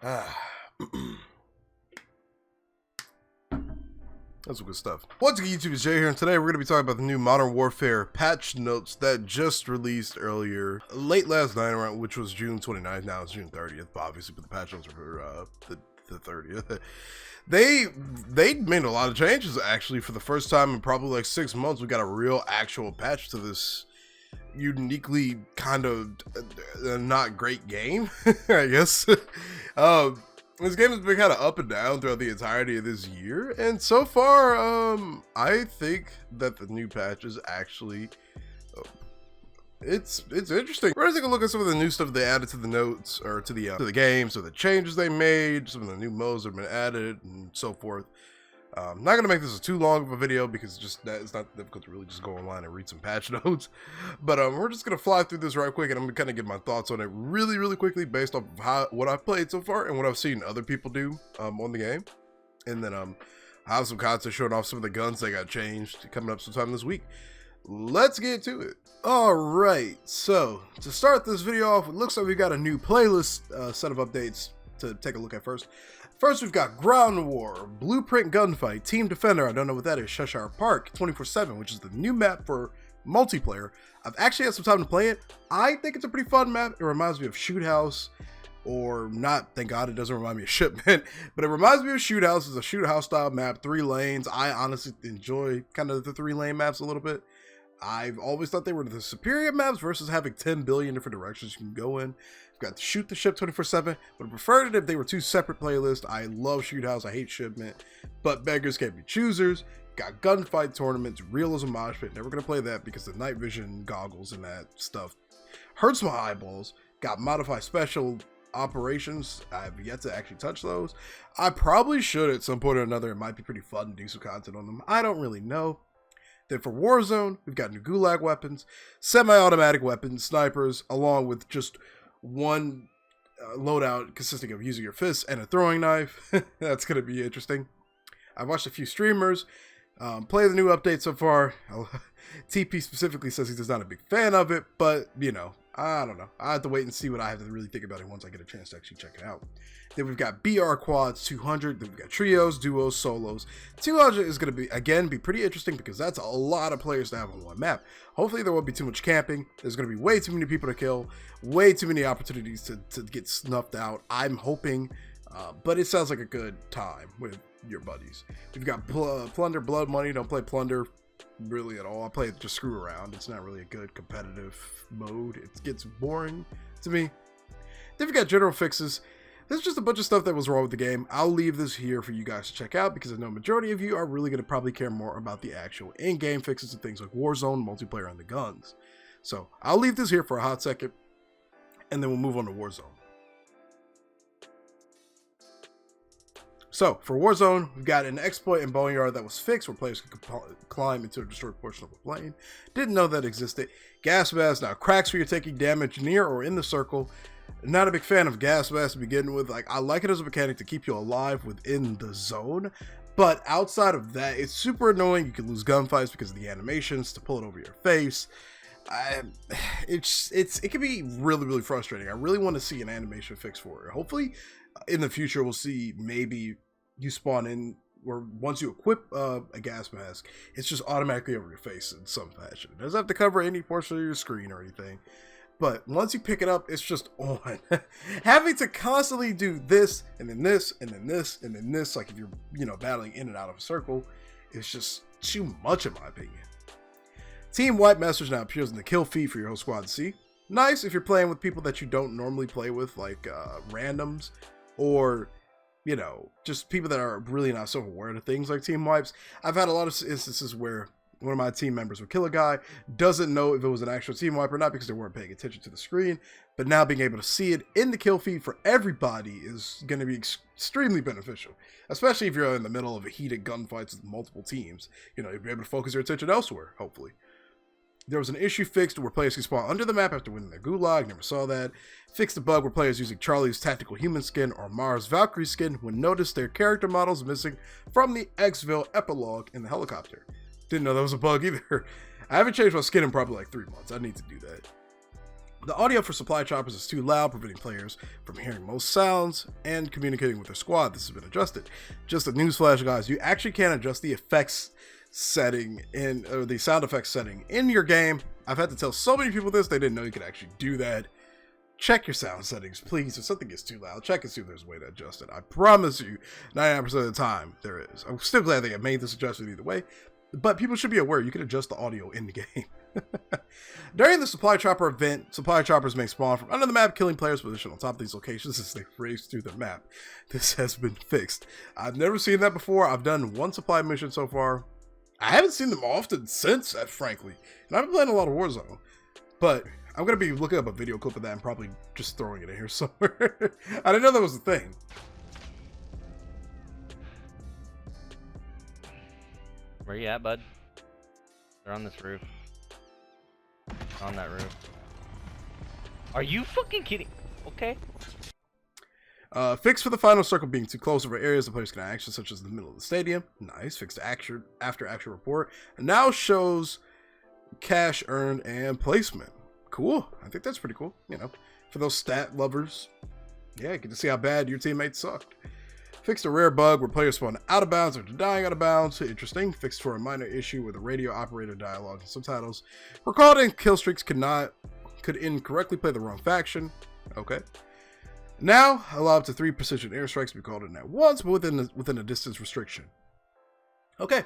That's some good stuff. What's good, YouTube? It's Jay here, and today we're going to be talking about the new Modern Warfare patch notes that just released earlier, late last night, around, which was June 29th. Now it's June 30th, obviously, but the patch notes are for the 30th. They made a lot of changes, actually. For the first time in probably like 6 months, we got a real actual patch to this uniquely kind of not great game, I guess. This game has been kind of up and down throughout the entirety of this year, and so far, I think that the new patch is actually, it's interesting. We're gonna take a look at some of the new stuff they added to the notes, or to the game, so the changes they made, some of the new modes that have been added, and so forth. I'm not gonna make this too long of a video because it's not difficult to really just go online and read some patch notes. But we're just gonna fly through this right quick, and I'm gonna kind of give my thoughts on it really quickly based off of what I've played so far and what I've seen other people do on the game. And then I have some content showing off some of the guns that got changed coming up sometime this week. Let's get to it. Alright, so to start this video off, it looks like we got a new playlist set of updates to take a look at first. First, we've got Ground War, Blueprint Gunfight, Team Defender, I don't know what that is, Cheshire Park, 24/7, which is the new map for multiplayer. I've actually had some time to play it. I think it's a pretty fun map. It reminds me of Shoot House, or not, thank God it doesn't remind me of Shipment, but it reminds me of Shoot House. It's a Shoot House style map, 3 lanes. I honestly enjoy kind of the 3-lane maps a little bit. I've always thought they were the superior maps versus having 10 billion different directions you can go in. You've got to Shoot the Ship 24/7, but I preferred it if they were 2 separate playlists. I love Shoot House, I hate Shipment, but beggars can't be choosers. Got gunfight tournaments, real as a mosh pit. Never gonna play that because the night vision goggles and that stuff hurts my eyeballs. Got modified special operations. I've yet to actually touch those. I probably should at some point or another. It might be pretty fun to do some content on them. I don't really know. Then for Warzone, we've got new Gulag weapons, semi-automatic weapons, snipers, along with just one loadout consisting of using your fists and a throwing knife. That's going to be interesting. I've watched a few streamers play the new update so far. TP specifically says he's not a big fan of it, but, you know, I don't know. I have to wait and see what I have to really think about it once I get a chance to actually check it out. Then we've got BR quads, 200. Then we've got trios, duos, solos. 200 is going to be pretty interesting because that's a lot of players to have on one map. Hopefully there won't be too much camping. There's going to be way too many people to kill, way too many opportunities to get snuffed out. I'm hoping, but it sounds like a good time with your buddies. We've got Plunder, Blood Money. Don't play Plunder really at all. I play it just screw around. It's not really a good competitive mode. It gets boring to me. Then we've got general fixes. There's just a bunch of stuff that was wrong with the game. I'll leave this here for you guys to check out because I know majority of you are really going to probably care more about the actual in-game fixes and things like Warzone, multiplayer, and the guns. So I'll leave this here for a hot second, and then we'll move on to Warzone. So for Warzone, we've got an exploit in Boneyard that was fixed where players could climb into a destroyed portion of a plane. Didn't know that existed. Gas mask now cracks where you're taking damage near or in the circle. Not a big fan of gas mask to begin with. Like, I like it as a mechanic to keep you alive within the zone, but outside of that, it's super annoying. You can lose gunfights because of the animations to pull it over your face. It can be really frustrating. I really want to see an animation fix for it. Hopefully in the future we'll see maybe you spawn in, or once you equip a gas mask, it's just automatically over your face in some fashion. It doesn't have to cover any portion of your screen or anything. But once you pick it up, it's just on. Having to constantly do this, and then this, and then this, and then this, like if you're, you know, battling in and out of a circle, it's just too much in my opinion. Team Wipe message now appears in the kill feed for your whole squad to see. Nice if you're playing with people that you don't normally play with, like randoms, or, you know, just people that are really not so aware of things like team wipes. I've had a lot of instances where one of my team members would kill a guy, doesn't know if it was an actual team wipe or not because they weren't paying attention to the screen, but now being able to see it in the kill feed for everybody is going to be extremely beneficial, especially if you're in the middle of a heated gunfight with multiple teams. You know, you'll be able to focus your attention elsewhere, hopefully. There was an issue fixed where players can spawn under the map after winning their gulag. Never saw that. Fixed the bug where players using Charlie's tactical human skin or Mars Valkyrie skin would notice their character models missing from the Xville epilogue in the helicopter. Didn't know that was a bug either. I haven't changed my skin in probably like 3 months. I need to do that. The audio for supply choppers is too loud, preventing players from hearing most sounds and communicating with their squad. This has been adjusted. Just a newsflash, guys, you actually can adjust the effects setting or the sound effects setting in your game. I've had to tell so many people this, they didn't know you could actually do that. Check your sound settings, please. If something gets too loud, check and see if there's a way to adjust it. I promise you, 99% of the time, there is. I'm still glad they made this adjustment either way, but people should be aware you can adjust the audio in the game. During the supply chopper event, supply choppers may spawn from under the map, killing players positioned on top of these locations as they race through the map. This has been fixed. I've never seen that before. I've done one supply mission so far. I haven't seen them often since that, frankly. And I've been playing a lot of Warzone. But I'm going to be looking up a video clip of that and probably just throwing it in here somewhere. I didn't know that was a thing. Where you at, bud? They're on this roof. On that roof. Are you fucking kidding? Okay. Fix for the final circle being too close over areas the players can action, such as the middle of the stadium. Nice. Fix the after action report. And now shows cash earned and placement. Cool. I think that's pretty cool. You know, for those stat lovers. Yeah, get to see how bad your teammates sucked. Fixed a rare bug where players spawn out of bounds after dying out of bounds. Interesting. Fixed for a minor issue where the radio operator dialogue and subtitles were called in. Kill streaks could incorrectly play the wrong faction. Okay. Now allow up to 3 precision airstrikes to be called in at once, but within a distance restriction. Okay.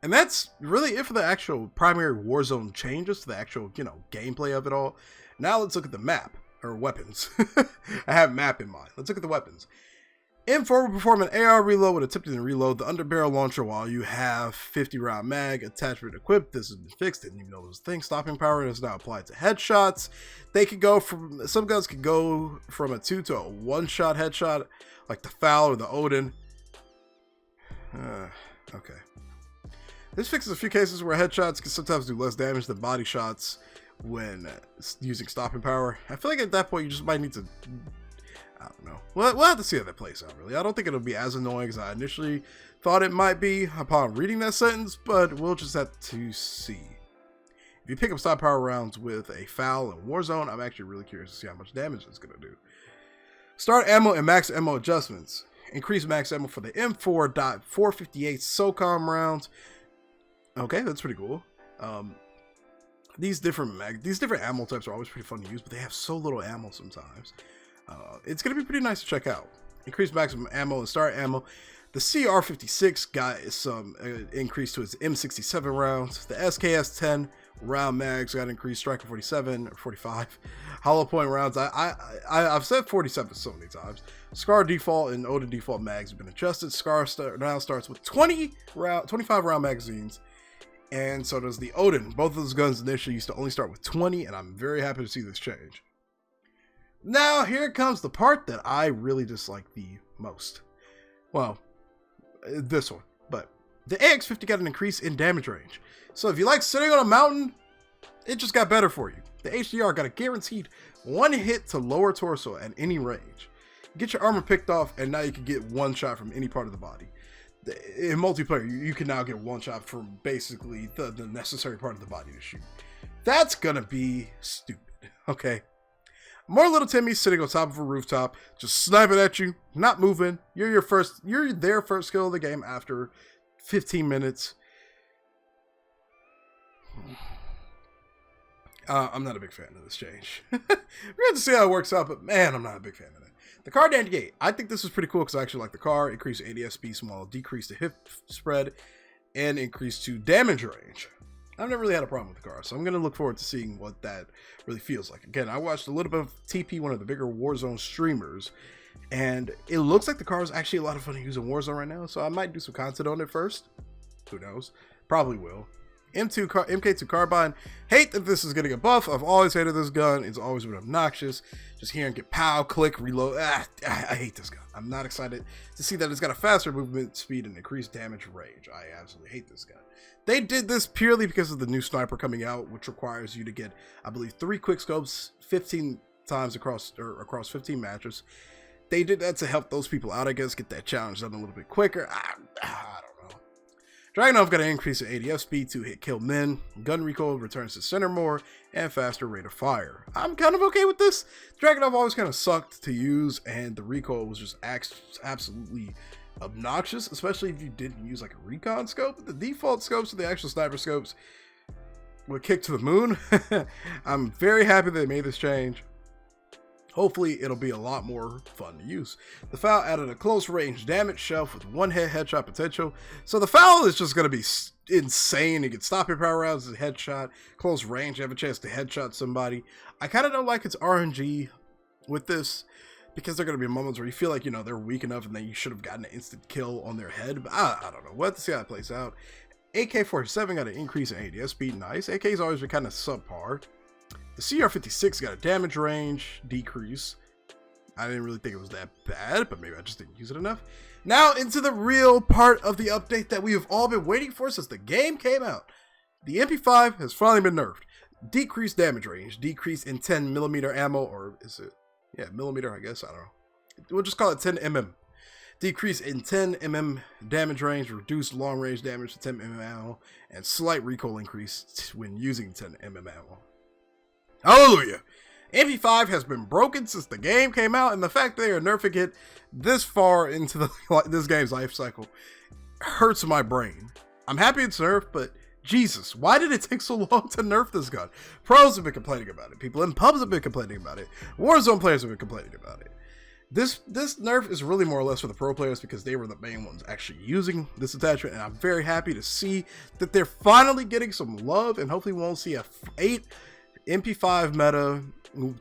And that's really it for the actual primary Warzone changes to the actual, you know, gameplay of it all. Now let's look at the map, or weapons. I have map in mind. Let's look at the weapons. M4 will perform an AR reload with attempting to reload the underbarrel launcher while you have 50 round mag attachment equipped. This has been fixed. Didn't even know it was a thing. Stopping power is now applied to headshots. They could go from, some guns could go from a 2 to a 1 shot headshot, like the Foul or the Odin. Okay. This fixes a few cases where headshots can sometimes do less damage than body shots when using stopping power. I feel like at that point you just might need to, I don't know. We'll have to see how that plays out, really. I don't think it'll be as annoying as I initially thought it might be upon reading that sentence, but we'll just have to see. If you pick up stop power rounds with a Foul in Warzone, I'm actually really curious to see how much damage it's going to do. Start ammo and max ammo adjustments. Increase max ammo for the M4.458 SOCOM rounds. Okay, that's pretty cool. These different ammo types are always pretty fun to use, but they have so little ammo sometimes. It's going to be pretty nice to check out. Increase maximum ammo and start ammo. The CR56 got some increase to its M67 rounds. The SKS-10 round mags got increased. Striker 47 or 45. Hollow point rounds. I've said 47 so many times. Scar default and Odin default mags have been adjusted. Scar now starts with 25 round magazines. And so does the Odin. Both of those guns initially used to only start with 20, and I'm very happy to see this change. Now, here comes the part that I really dislike the most. Well, this one. But the AX50 got an increase in damage range. So if you like sitting on a mountain, it just got better for you. The HDR got a guaranteed 1 hit to lower torso at any range. Get your armor picked off, and now you can get 1 shot from any part of the body. In multiplayer, you can now get 1 shot from basically the necessary part of the body to shoot. That's gonna be stupid, okay? More little Timmy sitting on top of a rooftop, just sniping at you, not moving. You're their first kill of the game after 15 minutes. I'm not a big fan of this change. We're going to see how it works out, but man, I'm not a big fan of it. The car 98. I think this is pretty cool because I actually like the car. Increase ADS speed small, decrease the hit spread, and increase to damage range. I've never really had a problem with the car, so I'm going to look forward to seeing what that really feels like. Again, I watched a little bit of TP, one of the bigger Warzone streamers, and it looks like the car is actually a lot of fun to use in Warzone right now, so I might do some content on it first. Who knows? Probably will. MK2 Carbine. Hate that this is getting a buff. I've always hated this gun. It's always been obnoxious. Just hearing it pow, click, reload. I hate this gun. I'm not excited to see that it's got a faster movement speed and increased damage range. I absolutely hate this gun. They did this purely because of the new sniper coming out, which requires you to get, I believe, 3 quick scopes 15 times across 15 matches. They did that to help those people out, I guess, get that challenge done a little bit quicker. I don't know. Dragunov got an increase in ADF speed to hit kill men, gun recoil returns to center more, and faster rate of fire. I'm kind of okay with this. Dragunov always kind of sucked to use, and the recoil was just absolutely obnoxious, especially if you didn't use like a recon scope. The default scopes of the actual sniper scopes would kick to the moon. I'm very happy they made this change. Hopefully it'll be a lot more fun to use. The FAL added a close range damage shelf with one hit headshot potential. So the FAL is just going to be insane. You can stop your power rounds as a headshot. Close range, you have a chance to headshot somebody. I kind of don't like its RNG with this, because there are going to be moments where you feel like, you know, they're weak enough and then you should have gotten an instant kill on their head. But I don't know. We'll have to see how it plays out. AK-47 got an increase in ADS speed. Nice. AK's always been kind of subpar. The CR56 got a damage range decrease. I didn't really think it was that bad, but maybe I just didn't use it enough. Now into the real part of the update that we have all been waiting for since the game came out. The MP5 has finally been nerfed. Decreased damage range, decrease in 10mm ammo, or is it? Yeah, millimeter, I guess. I don't know. We'll just call it 10mm. Decrease in 10mm damage range, reduced long range damage to 10mm ammo, and slight recoil increase when using 10mm ammo. Hallelujah! MP5 has been broken since the game came out, and the fact they are nerfing it this far into this game's life cycle hurts my brain. I'm happy it's nerfed, but Jesus, why did it take so long to nerf this gun? Pros have been complaining about it. People in pubs have been complaining about it. Warzone players have been complaining about it. This nerf is really more or less for the pro players because they were the main ones actually using this attachment, and I'm very happy to see that they're finally getting some love, and hopefully we won't see a 8 MP5 meta,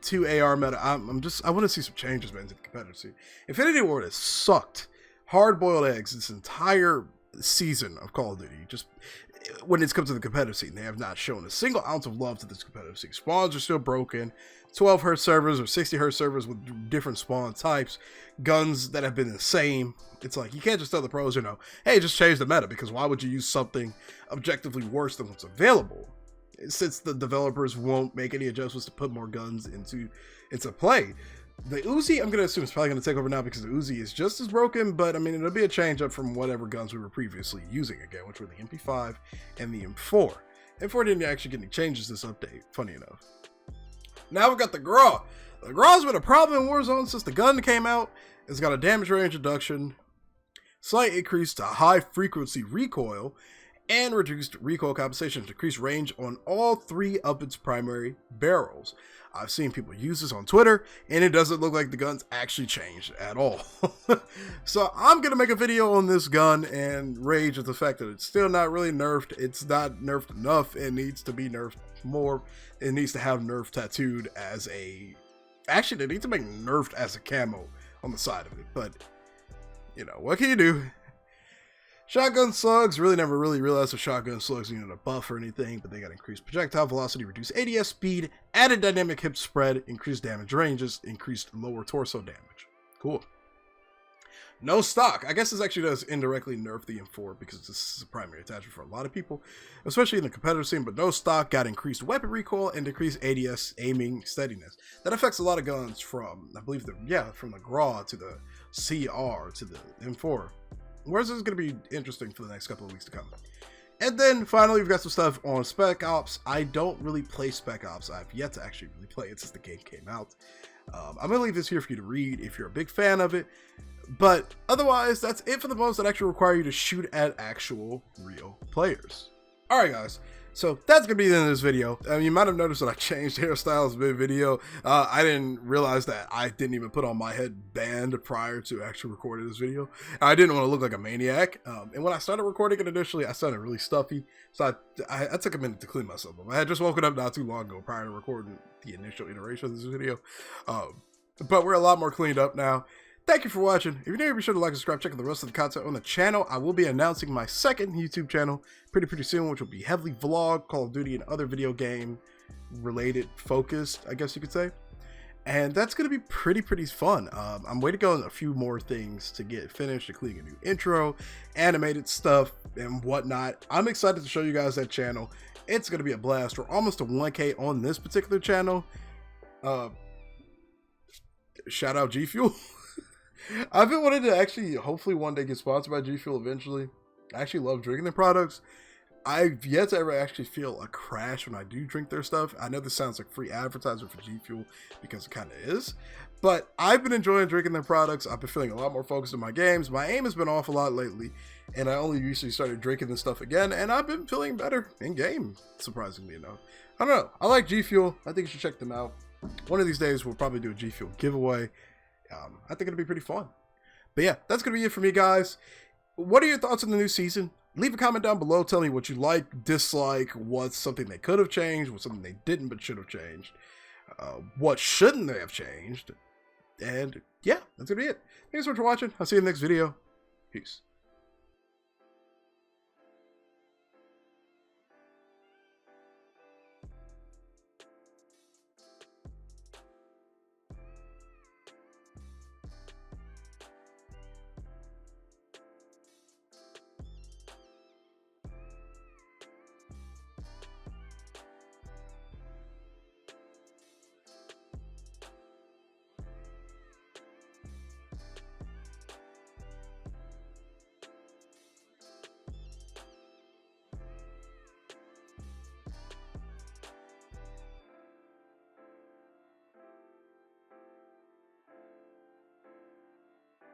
2 AR meta. I want to see some changes, man, to the competitive scene. Infinity Ward has sucked hard-boiled eggs this entire season of Call of Duty. Just when it's come to the competitive scene, they have not shown a single ounce of love to this competitive scene. Spawns are still broken. 12 Hz servers or 60 Hz servers with different spawn types. Guns that have been the same. It's like, you can't just tell the pros, you know, hey, just change the meta, because why would you use something objectively worse than what's available? Since the developers won't make any adjustments to put more guns into play. The Uzi, I'm going to assume, is probably going to take over now, because the Uzi is just as broken, but I mean, it'll be a change up from whatever guns we were previously using again, which were the MP5 and the M4. M4 didn't actually get any changes this update, funny enough. Now we've got the Grau. The Grau's been a problem in Warzone since the gun came out. It's got a damage range reduction, slight increase to high frequency recoil, and reduced recoil compensation to decrease range on all 3 of its primary barrels. I've seen people use this on Twitter, and it doesn't look like the gun's actually changed at all. So I'm going to make a video on this gun and rage at the fact that it's still not really nerfed. It's not nerfed enough. It needs to be nerfed more. It needs to have nerf tattooed as a... Actually, they need to make nerfed as a camo on the side of it. But, you know, what can you do? Shotgun slugs, really never really realized the shotgun slugs needed a buff or anything, but they got increased projectile velocity, reduced ADS speed, added dynamic hip spread, increased damage ranges, increased lower torso damage. Cool. No stock. I guess this actually does indirectly nerf the M4 because this is a primary attachment for a lot of people, especially in the competitive scene, but no stock got increased weapon recoil and decreased ADS aiming steadiness. That affects a lot of guns from, I believe, from the Grau to the CR to the M4. Whereas this is going to be interesting for the next couple of weeks to come. And then finally, we've got some stuff on Spec Ops. I don't really play Spec Ops. I've yet to actually really play it since the game came out. I'm going to leave this here for you to read if you're a big fan of it. But otherwise, that's it for the modes that actually require you to shoot at actual real players. Alright guys, so that's going to be the end of this video. You might have noticed that I changed hairstyles mid-video. I didn't realize that I didn't even put on my headband prior to actually recording this video. I didn't want to look like a maniac. And when I started recording it initially, I sounded really stuffy. So I took a minute to clean myself up. I had just woken up not too long ago prior to recording the initial iteration of this video. But we're a lot more cleaned up now. Thank you for watching. If you're new, be sure to like and subscribe. Check out the rest of the content on the channel. I will be announcing my second YouTube channel pretty soon, which will be heavily vlog, Call of Duty, and other video game related focused, I guess you could say. And that's going to be pretty fun. I'm waiting to go on a few more things to get finished, including a new intro, animated stuff, and whatnot. I'm excited to show you guys that channel. It's going to be a blast. We're almost to 1K on this particular channel. Shout out G Fuel. I've been wanting to actually hopefully one day get sponsored by G Fuel eventually. I actually love drinking their products. I've yet to ever actually feel a crash when I do drink their stuff. I know this sounds like free advertisement for G Fuel because it kind of is, but I've been enjoying drinking their products. I've been feeling a lot more focused on my games. My aim has been off a lot lately, and I only recently started drinking this stuff again, and I've been feeling better in game, surprisingly enough. I don't know. I like G Fuel. I think you should check them out. One of these days, we'll probably do a G Fuel giveaway. I think it'll be pretty fun. But yeah, that's going to be it for me, guys. What are your thoughts on the new season? Leave a comment down below. Tell me what you like, dislike, what's something they could have changed, what's something they didn't but should have changed, what shouldn't they have changed. And yeah, that's going to be it. Thanks so much for watching. I'll see you in the next video. Peace.